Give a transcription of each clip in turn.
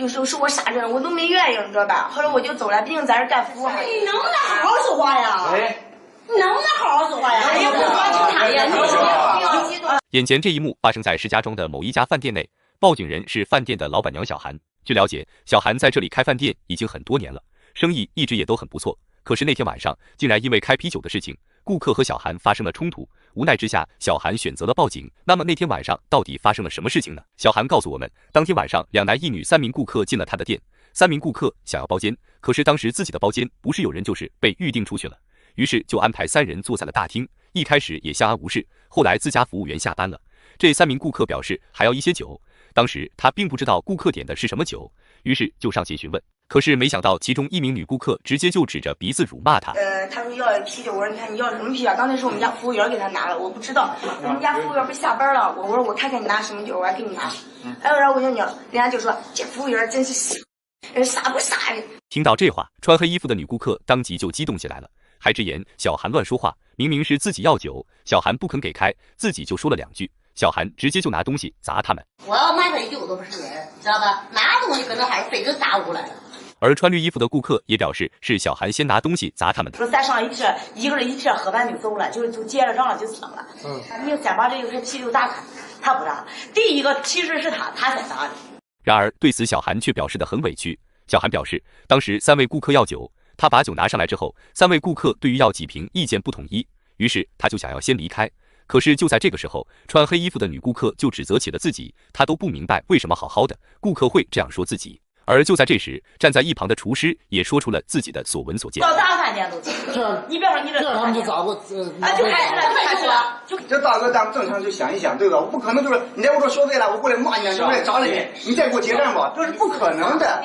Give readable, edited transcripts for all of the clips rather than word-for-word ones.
有时候说我啥人，我都没原因，你知道吧？后来我就走了，毕竟在这干服务嘛。你能不能好好说话呀？你能不能好好说话呀？哎呀，不光听他呀，你要激动。眼前这一幕发生在石家庄的某一家饭店内，报警人是饭店的老板娘小韩。据了解，小韩在这里开饭店已经很多年了，生意一直也都很不错。可是那天晚上，竟然因为开啤酒的事情，顾客和小韩发生了冲突。无奈之下，小韩选择了报警。那么那天晚上到底发生了什么事情呢？小韩告诉我们，当天晚上2男1女3名顾客进了他的店，3名顾客想要包间，可是当时自己的包间不是有人就是被预定出去了，于是就安排3人坐在了大厅。一开始也相安无事，后来自家服务员下班了，这3名顾客表示还要一些酒。当时他并不知道顾客点的是什么酒，于是就上前询问。可是没想到，其中1名女顾客直接就指着鼻子辱骂他。他说要啤酒，我说你看你要什么啤酒？刚才是我们家服务员给他拿了，我不知道。我们家服务员不下班了，我说我看看你拿什么酒，我还给你拿。然后我就讲，人家就说这服务员真是傻不傻的。听到这话，穿黑衣服的女顾客当即就激动起来了，还直言小韩乱说话，明明是自己要酒，小韩不肯给开，自己就说了2句。小韩直接就拿东西砸他们。我要拿他一句我都不是人，知道吧？拿东西跟着还是非得砸我来了。而穿绿衣服的顾客也表示是小韩先拿东西砸他们的。说咱上一瓶，一个人1瓶喝完就走了，就结了账了就走了。你先把这个啤酒打开，他不打。第一个其实是他先打的。然而对此小韩却表示得很委屈。小韩表示，当时3位顾客要酒，他把酒拿上来之后，3位顾客对于要几瓶意见不统一，于是他就想要先离开。可是就在这个时候，穿黑衣服的女顾客就指责起了自己，她都不明白为什么好好的顾客会这样说自己。而就在这时，站在一旁的厨师也说出了自己的所闻所见。到大饭店都你别说你这他们就砸过，就开始了。这大哥，咱们正常就想一想，对吧？我不可能就是你在我这消费了，我过来骂你，消费砸了你，你再给我结账吧，这是不可能的。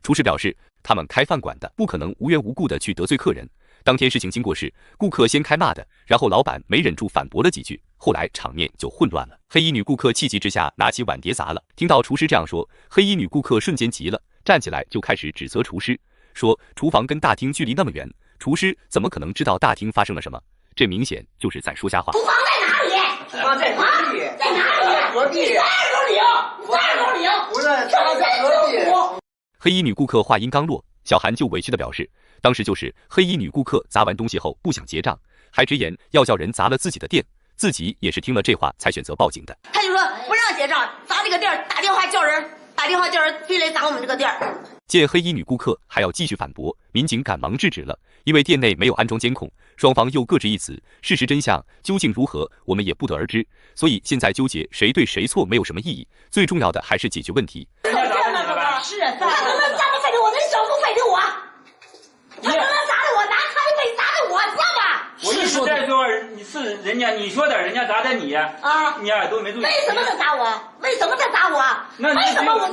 厨师表示，他们开饭馆的不可能无缘无故的去得罪客人。当天事情经过是，顾客先开骂的，然后老板没忍住反驳了几句，后来场面就混乱了。黑衣女顾客气急之下拿起碗碟砸了。听到厨师这样说，黑衣女顾客瞬间急了，站起来就开始指责厨师，说厨房跟大厅距离那么远，厨师怎么可能知道大厅发生了什么？这明显就是在说瞎话。厨房在哪里？厨房在隔壁，在哪里？隔壁30公里，30公里。不是，他在隔壁。黑衣女顾客话音刚落，小韩就委屈地表示，当时就是黑衣女顾客砸完东西后不想结账，还直言要叫人砸了自己的店，自己也是听了这话才选择报警的。他就说不让结账，砸这个店，打电话叫人非得砸我们这个店。见黑衣女顾客还要继续反驳，民警赶忙制止了。因为店内没有安装监控，双方又各执一词，事实真相究竟如何，我们也不得而知。所以现在纠结谁对谁错没有什么意义，最重要的还是解决问题。是，他可能砸的非得我，那小子非得我，他可能砸的我，拿他的没砸的我，知道吧？我一直在说你是人家你说的，人家砸的你啊，你耳朵没注意。为什么他砸我？为什么他砸我？为什么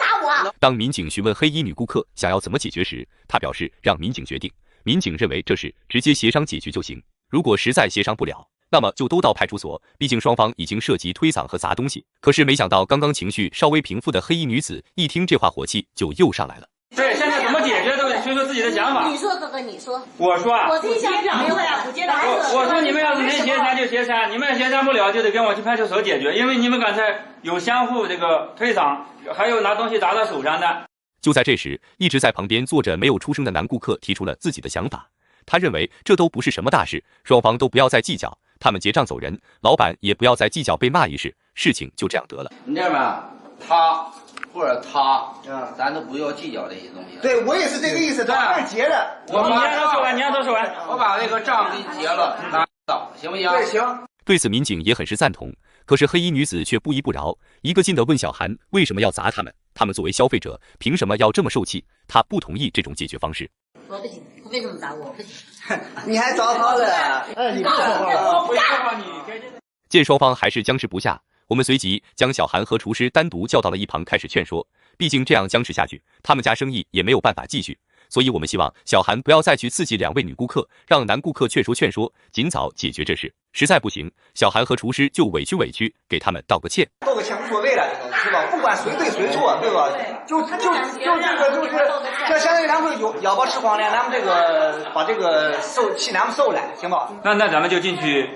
砸我？当民警询问黑衣女顾客想要怎么解决时，她表示让民警决定。民警认为这事直接协商解决就行，如果实在协商不了，那么就都到派出所，毕竟双方已经涉及推搡和砸东西。可是没想到刚刚情绪稍微平复的黑衣女子一听这话，火气就又上来了。对，现在怎么解决都得说说自己的想法。你说哥哥，你说。我说啊，我自己想讲明白了，我说你们要是能协商就协商，你们协商不了就得跟我去派出所解决，因为你们刚才有相互这个推搡，还有拿东西砸到手上的。就在这时，一直在旁边坐着没有出声的男顾客提出了自己的想法。他认为这都不是什么大事，双方都不要再计较，他们结账走人，老板也不要再计较被骂一事，事情就这样得了。你这样吧，他或者他，咱都不要计较这些东西。对，我也是这个意思，咱二结了。你让他说完，你让他说完。我把那个账给你结了，拿到，行不行？对，行。对此民警也很是赞同，可是黑衣女子却不依不饶，一个劲地问小韩为什么要砸他们，他们作为消费者凭什么要这么受气？他不同意这种解决方式。我不行，他为什么砸我？不行。你还找他了？哎，你不说话了。我不干。见双方还是僵持不下，我们随即将小韩和厨师单独叫到了一旁，开始劝说。毕竟这样僵持下去，他们家生意也没有办法继续，所以我们希望小韩不要再去刺激2位女顾客，让男顾客劝说，尽早解决这事。实在不行，小韩和厨师就委屈，给他们道个歉。道个歉无所谓了，是吧？不管谁对谁错，对吧？就这相当于咱们咬包吃光了，咱们这个把这个气咱们受了，行吧？那咱们就进去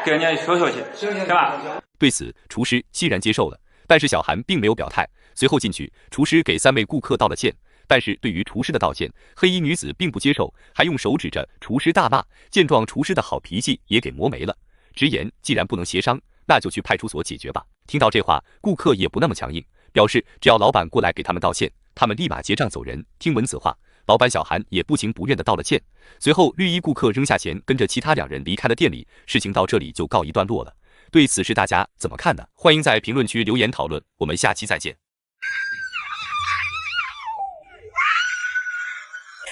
跟人家说去，是吧？对此，厨师欣然接受了。但是小韩并没有表态。随后进去，厨师给3位顾客道了歉，但是对于厨师的道歉，黑衣女子并不接受，还用手指着厨师大骂。见状，厨师的好脾气也给磨没了，直言既然不能协商，那就去派出所解决吧。听到这话，顾客也不那么强硬，表示只要老板过来给他们道歉，他们立马结账走人。听闻此话，老板小韩也不情不愿地道了歉。随后，绿衣顾客扔下钱，跟着其他2人离开了店里。事情到这里就告一段落了。对此事大家怎么看呢？欢迎在评论区留言讨论。我们下期再见。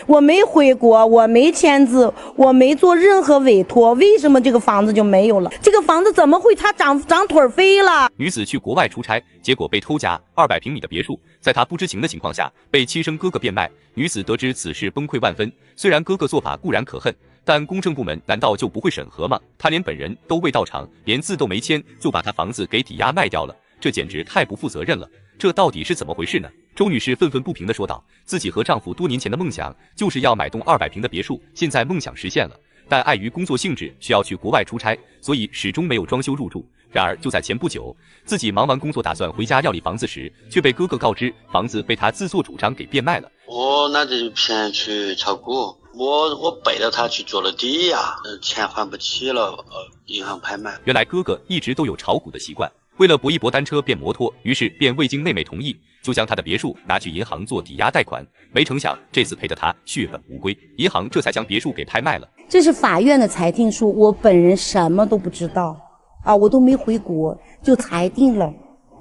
我没回国，我没签字，我没做任何委托，为什么这个房子就没有了？这个房子怎么会它长腿飞了？女子去国外出差，结果被偷家200平米的别墅，在她不知情的情况下被亲生哥哥变卖。女子得知此事崩溃万分，虽然哥哥做法固然可恨，但公证部门难道就不会审核吗？他连本人都未到场，连字都没签，就把他房子给抵押卖掉了，这简直太不负责任了。这到底是怎么回事呢？周女士愤愤不平地说道，自己和丈夫多年前的梦想就是要买栋200平的别墅，现在梦想实现了，但碍于工作性质需要去国外出差，所以始终没有装修入住。然而就在前不久，自己忙完工作打算回家料理房子时，却被哥哥告知房子被他自作主张给变卖了。我拿这钱去炒股，我背着他去做了抵押，钱还不起了，银行拍卖。原来哥哥一直都有炒股的习惯，为了搏一搏单车变摩托，于是便未经妹妹同意，就将他的别墅拿去银行做抵押贷款。没成想这次赔得他血本无归，银行这才将别墅给拍卖了。这是法院的裁定书，我本人什么都不知道啊，我都没回国就裁定了，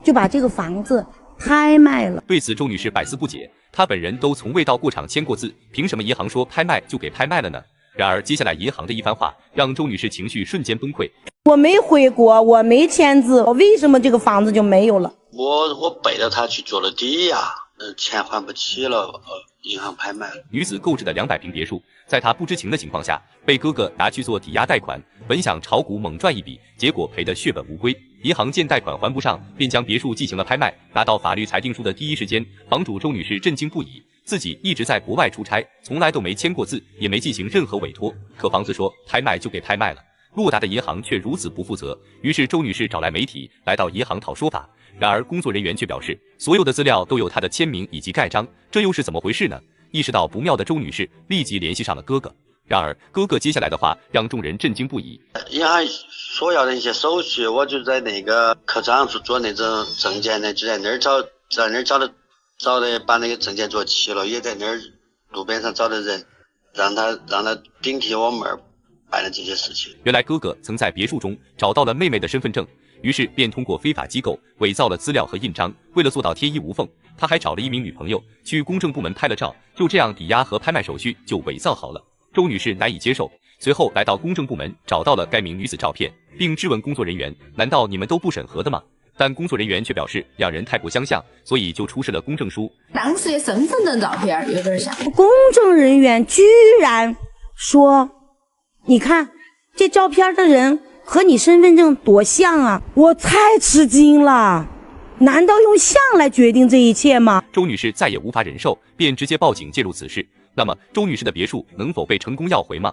就把这个房子拍卖了。对此周女士百思不解，她本人都从未到过场签过字，凭什么银行说拍卖就给拍卖了呢？然而接下来银行的一番话让周女士情绪瞬间崩溃。我没回国，我没签字，为什么这个房子就没有了？我背着他去做了抵押，钱还不起了，银行拍卖。女子购置的200平别墅，在她不知情的情况下被哥哥拿去做抵押贷款，本想炒股猛赚一笔，结果赔得血本无归。银行见贷款还不上，便将别墅进行了拍卖。拿到法律裁定书的第一时间，房主周女士震惊不已，自己一直在国外出差，从来都没签过字，也没进行任何委托，可房子说拍卖就给拍卖了。偌大的银行却如此不负责，于是周女士找来媒体来到银行讨说法。然而工作人员却表示，所有的资料都有她的签名以及盖章，这又是怎么回事呢？意识到不妙的周女士立即联系上了哥哥。然而哥哥接下来的话让众人震惊不已。银行所要的一些手续，我就在那个科长处做那种证件的，就在那儿找的把那个证件做齐了，也在那儿路边上找的人，让他顶替我妹儿办了这些事情。原来哥哥曾在别墅中找到了妹妹的身份证，于是便通过非法机构伪造了资料和印章。为了做到天衣无缝，他还找了一名女朋友去公证部门拍了照，就这样抵押和拍卖手续就伪造好了。周女士难以接受，随后来到公证部门找到了该名女子照片，并质问工作人员，难道你们都不审核的吗？但工作人员却表示2人太过相像，所以就出示了公证书。当时的身份证照片有点像。公证人员居然说，你看这照片的人和你身份证多像啊！我太吃惊了，难道用像来决定这一切吗？周女士再也无法忍受，便直接报警介入此事。那么周女士的别墅能否被成功要回吗？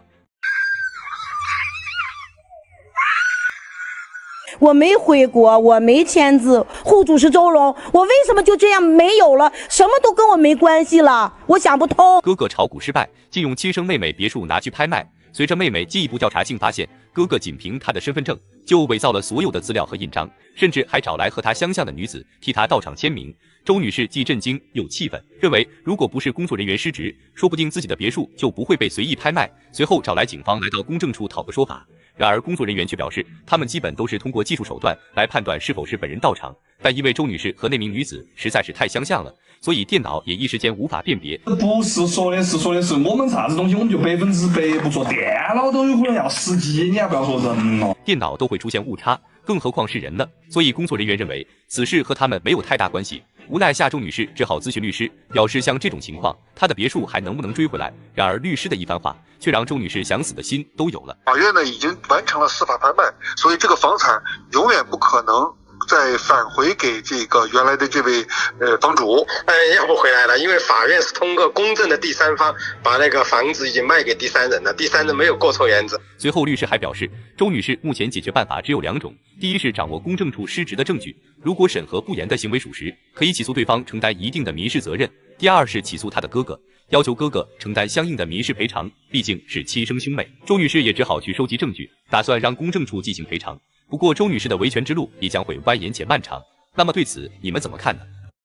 我没回国，我没签字，户主是周荣，我为什么就这样没有了？什么都跟我没关系了，我想不通。哥哥炒股失败，竟用亲生妹妹别墅拿去拍卖。随着妹妹进一步调查，竟发现哥哥仅凭他的身份证就伪造了所有的资料和印章，甚至还找来和他相像的女子替他到场签名。周女士既震惊又气愤，认为如果不是工作人员失职，说不定自己的别墅就不会被随意拍卖。随后找来警方来到公证处讨个说法。然而工作人员却表示，他们基本都是通过技术手段来判断是否是本人到场，但因为周女士和那名女子实在是太相像了，所以电脑也一时间无法辨别。不是说的是我们啥子东西我们就100%不做，电脑都有可能要死机，你还不要说人了。电脑都会出现误差，更何况是人呢？所以工作人员认为此事和他们没有太大关系。无奈下周女士只好咨询律师，表示像这种情况，她的别墅还能不能追回来？然而律师的一番话却让周女士想死的心都有了。法院呢已经完成了司法拍卖，所以这个房产永远不可能再返回给这个原来的这位房主。要不回来了，因为法院是通过公正的第三方把那个房子已经卖给第三人了，第三人没有过错原则。随后，律师还表示，周女士目前解决办法只有2种：第一是掌握公证处失职的证据，如果审核不严的行为属实，可以起诉对方承担一定的民事责任；第二是起诉他的哥哥，要求哥哥承担相应的民事赔偿，毕竟是亲生兄妹。周女士也只好去收集证据，打算让公证处进行赔偿。不过，周女士的维权之路也将会蜿蜒且漫长。那么对此你们怎么看呢？